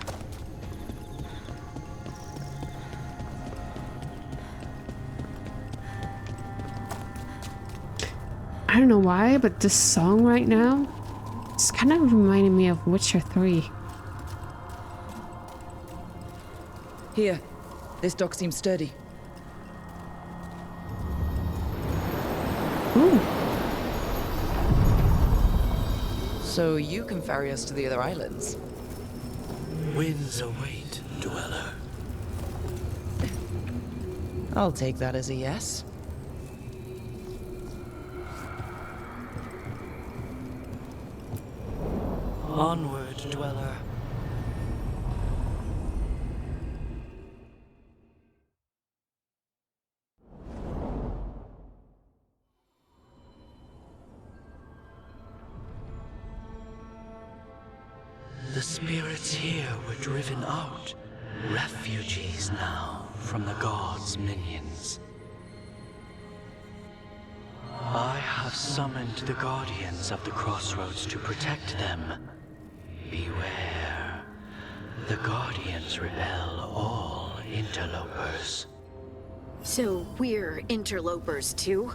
I don't know why, but this song right now, it's kind of reminding me of Witcher 3. Here, this dock seems sturdy. Ooh. So you can ferry us to the other islands? Winds await, Dweller. I'll take that as a yes. Onward, Dweller. The spirits here were driven out, refugees now from the gods' minions. I have summoned the guardians of the crossroads to protect them. Beware. The guardians repel all interlopers. So we're interlopers too?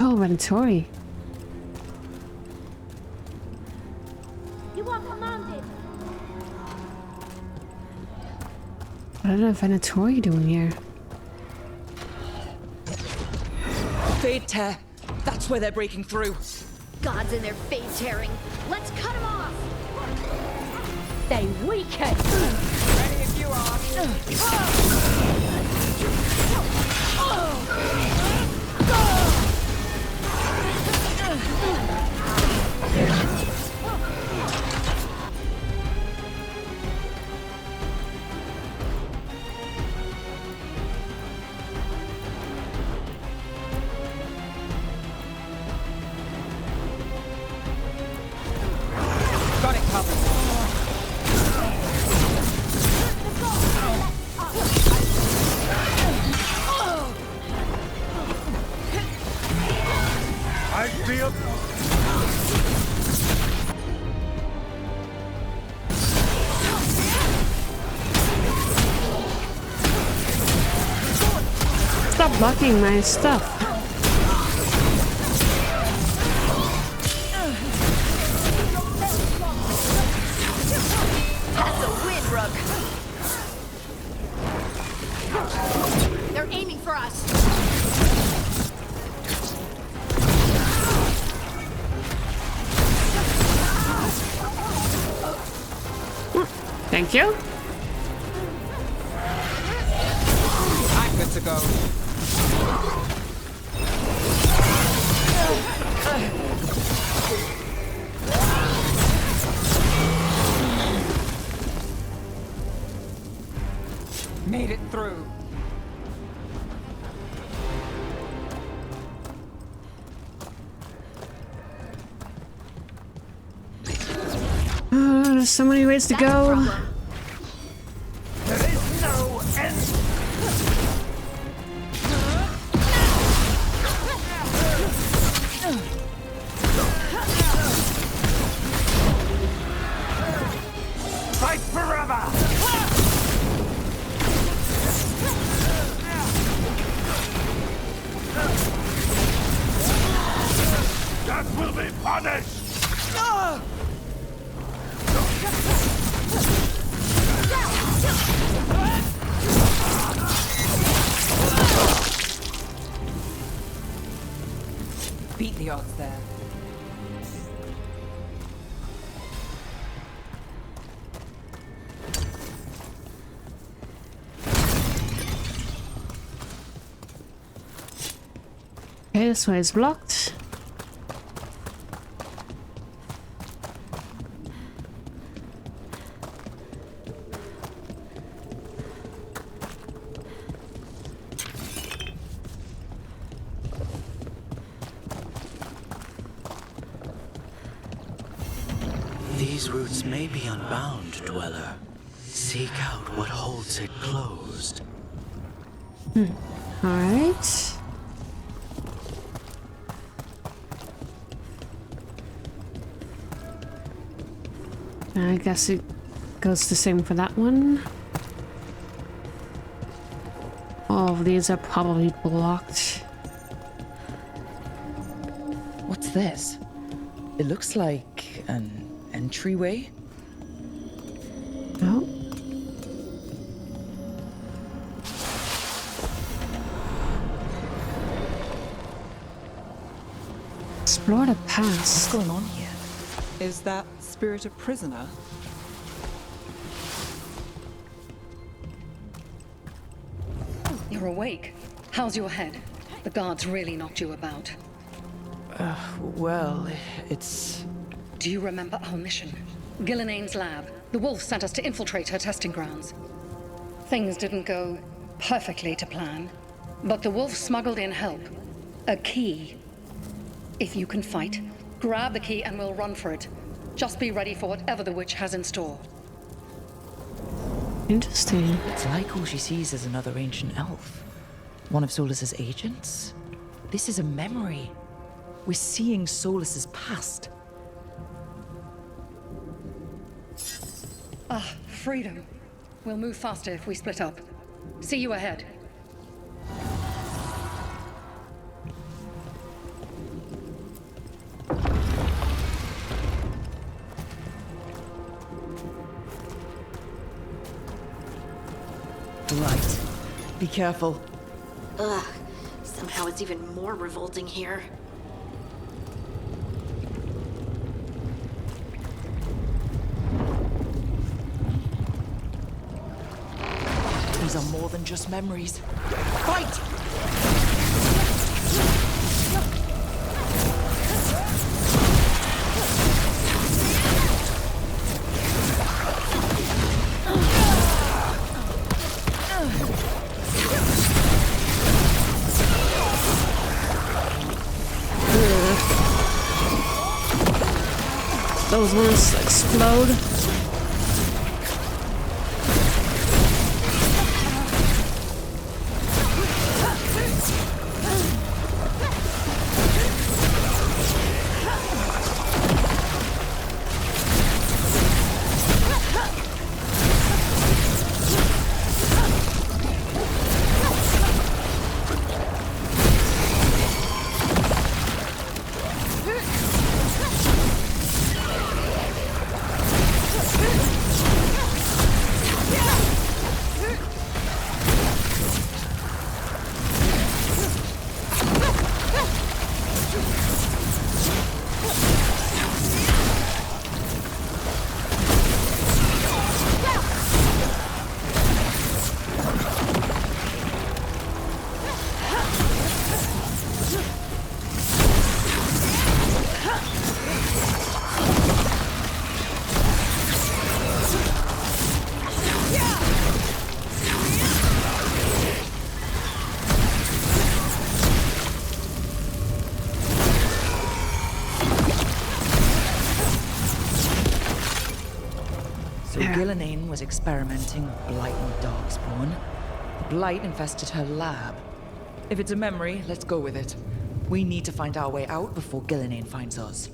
Oh, Venatori. You are commanded. What are Venatori doing here? Fade tear. That's where they're breaking through. Gods in their fade tearing. Let's cut them off. They weaken. Ready if you are. stop blocking my stuff? That's a win, Rook. They're aiming for us. Thank you. I'm good to go. Made it through. There's so many ways to go. There is no end. Fight forever. That will be punished. Beat the odds there. Okay, this way is blocked. These roots may be unbound, Dweller. Seek out what holds it closed. Alright. I guess it goes the same for that one. All of these are probably blocked. What's this? It looks like an entryway. Oh. Explore the past. What's going on here? Is that spirit a prisoner? You're awake. How's your head? The guards really knocked you about. Well, it's... Do you remember our mission? Gillinane's lab. The wolf sent us to infiltrate her testing grounds. Things didn't go perfectly to plan, but the wolf smuggled in help. A key. If you can fight, grab the key and we'll run for it. Just be ready for whatever the witch has in store. Interesting. It's like all she sees is another ancient elf. One of Solas's agents? This is a memory. We're seeing Solas's past. Ah, freedom. We'll move faster if we split up. See you ahead. Right. Be careful. Ugh. Somehow it's even more revolting here. These are more than just memories. Fight! Those ones explode. Gillenane was experimenting with blight and darkspawn. The blight infested her lab. If it's a memory, let's go with it. We need to find our way out before Gillenane finds us.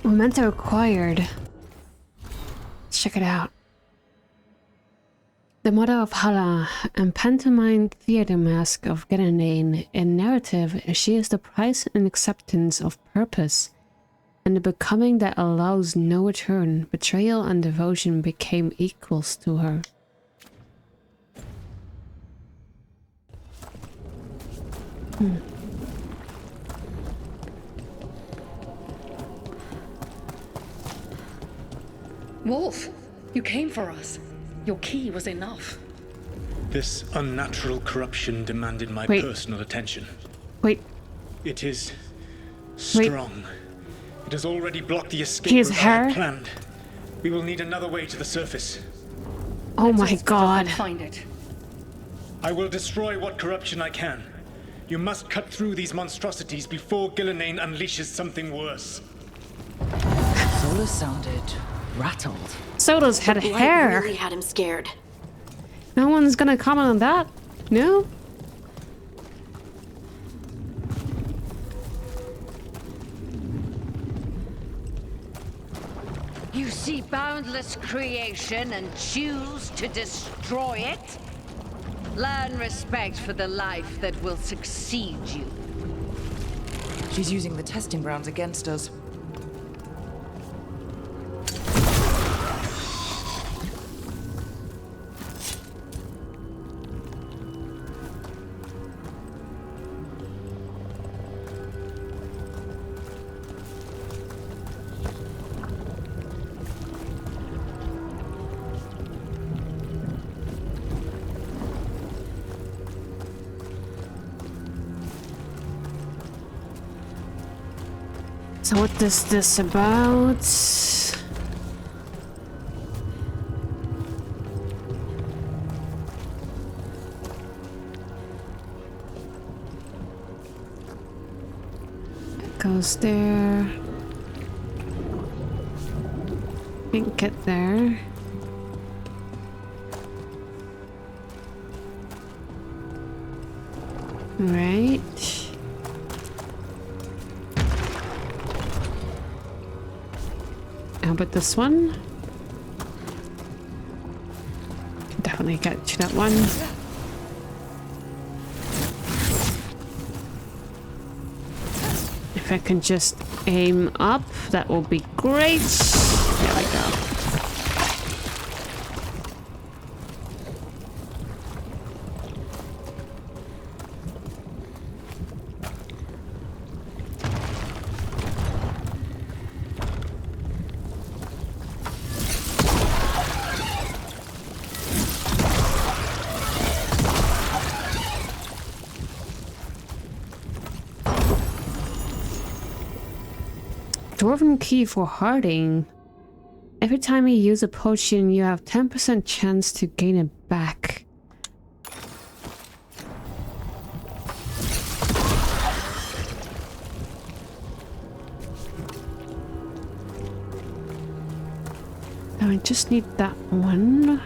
Memento acquired. Let's check it out. The Mother of Hala and pantomime theater mask of Gillenane. In narrative, she is the price and acceptance of purpose, and the becoming that allows no return. Betrayal and devotion became equals to her. Wolf, you came for us. Your key was enough. This unnatural corruption demanded my personal attention. Wait. It is strong. It has already blocked the escape Here's route I her. had planned. We will need another way to the surface. Oh my god. Find it. I will destroy what corruption I can. You must cut through these monstrosities before Gillenane unleashes something worse. Solas sounded rattled. Solas had hair. Really had him scared. No one's gonna comment on that? No? You see boundless creation and choose to destroy it? Learn respect for the life that will succeed you. She's using the testing grounds against us. So what is this about? It goes there. Can't get there. Right. How about this one? Can definitely get to that one. If I can just aim up, that will be great. There we go. Dwarven key for Harding. Every time you use a potion, you have 10% chance to gain it back. Now I just need that one.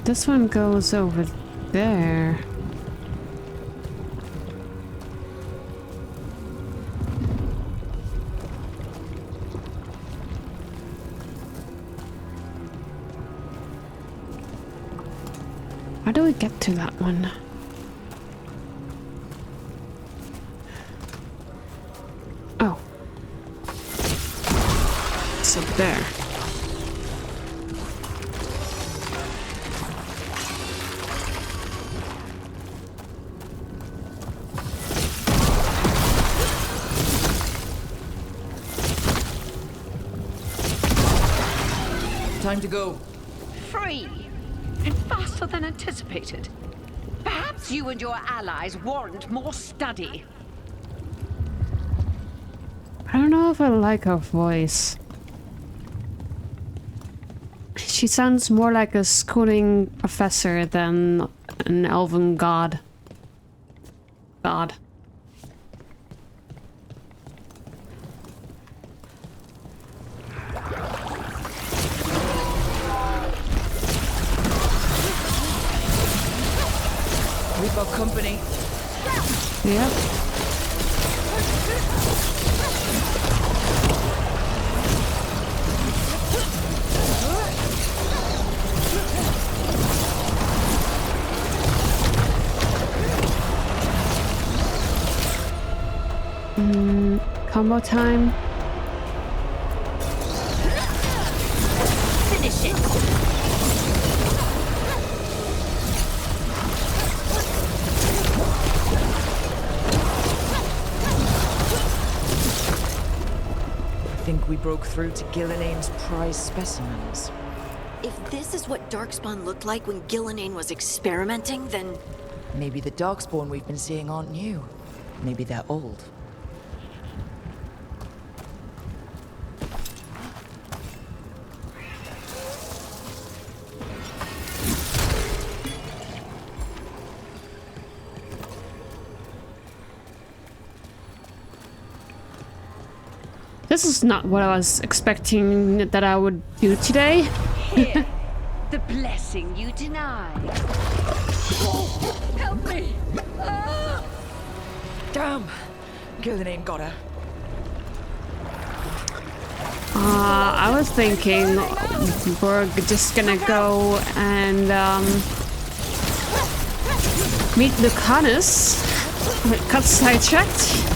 This one goes over there. How do we get to that one? Oh. It's up there. Time to go. Free! And faster than anticipated. Perhaps you and your allies warrant more study. I don't know if I like her voice. She sounds more like a schooling professor than an elven god. We've got company. Yep. Combo time. Finish it. I think we broke through to Gillinane's prize specimens. If this is what Darkspawn looked like when Gillinane was experimenting, then... Maybe the Darkspawn we've been seeing aren't new. Maybe they're old. This is not what I was expecting that I would do today. Here, the blessing you denied. Help me! Damn! Gillinane got her. I was thinking we're just gonna go and meet Lucanus. Got sidetracked.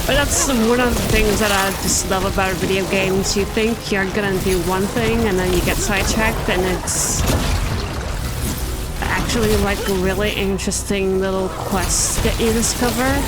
That's one of the things that I just love about video games. You think you're gonna do one thing and then you get sidetracked, and it's actually like a really interesting little quest that you discover.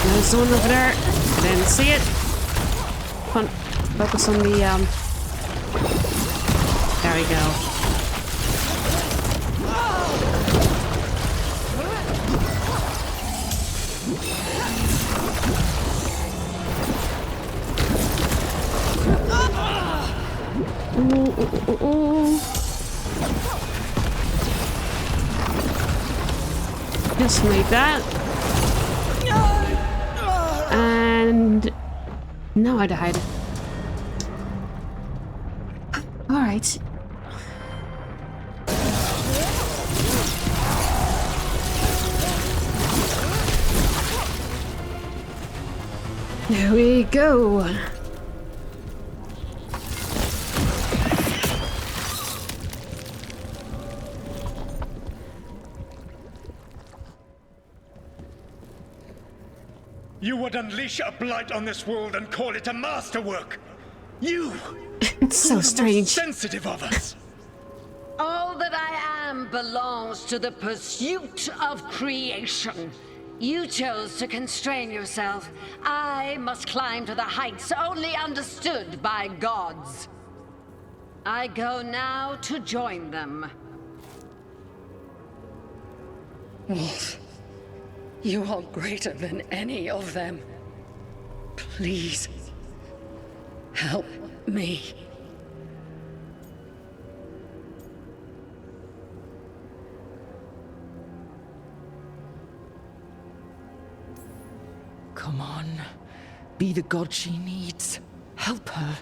There's one over there. I didn't see it. Come on, focus on the there we go. Just like that. And Now I died. Alright. There we go. You would unleash a blight on this world and call it a masterwork. You! It's so strange. Sensitive of us. All that I am belongs to the pursuit of creation. You chose to constrain yourself. I must climb to the heights only understood by gods. I go now to join them. Wolf, you are greater than any of them. Please, help me. Come on. Be the god she needs. Help her.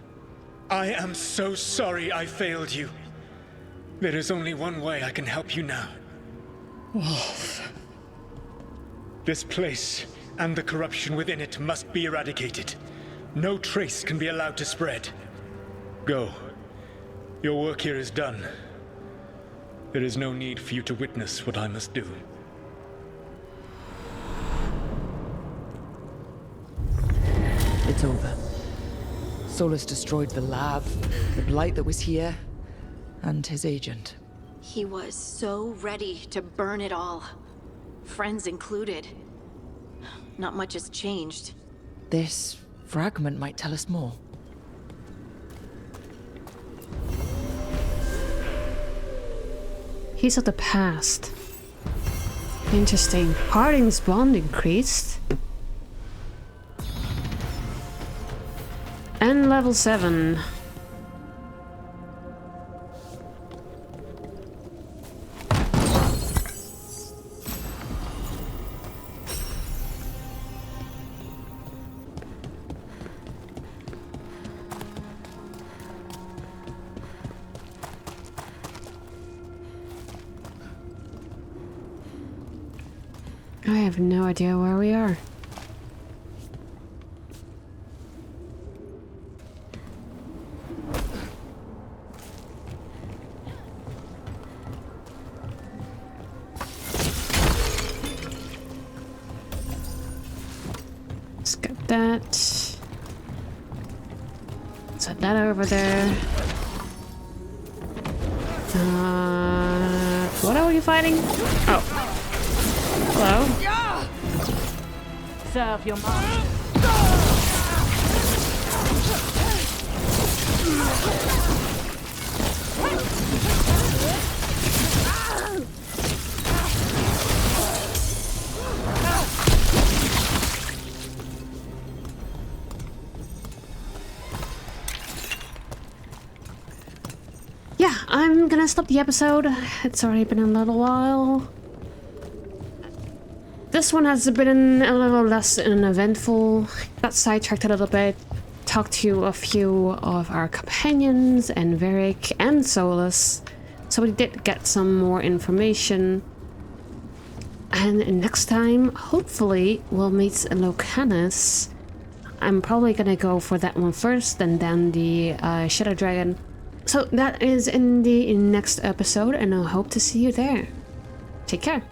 I am so sorry I failed you. There is only one way I can help you now. Wolf. This place and the corruption within it must be eradicated. No trace can be allowed to spread. Go. Your work here is done. There is no need for you to witness what I must do. It's over. Solas destroyed the lab, the blight that was here, and his agent. He was so ready to burn it all. Friends included. Not much has changed. This fragment might tell us more. He's of the past. Interesting. Harding's bond increased. And level 7. I have no idea where we are. Got that. Set that over there. What are you fighting? Oh. Hello? Serve your mind. Yeah, I'm gonna stop the episode. It's already been a little while. This one has been a little less uneventful. Got sidetracked a little bit. Talked to a few of our companions and Varric and Solas. So we did get some more information. And next time, hopefully, we'll meet Locanus. I'm probably gonna go for that one first and then the Shadow Dragon. So that is in the next episode and I hope to see you there. Take care.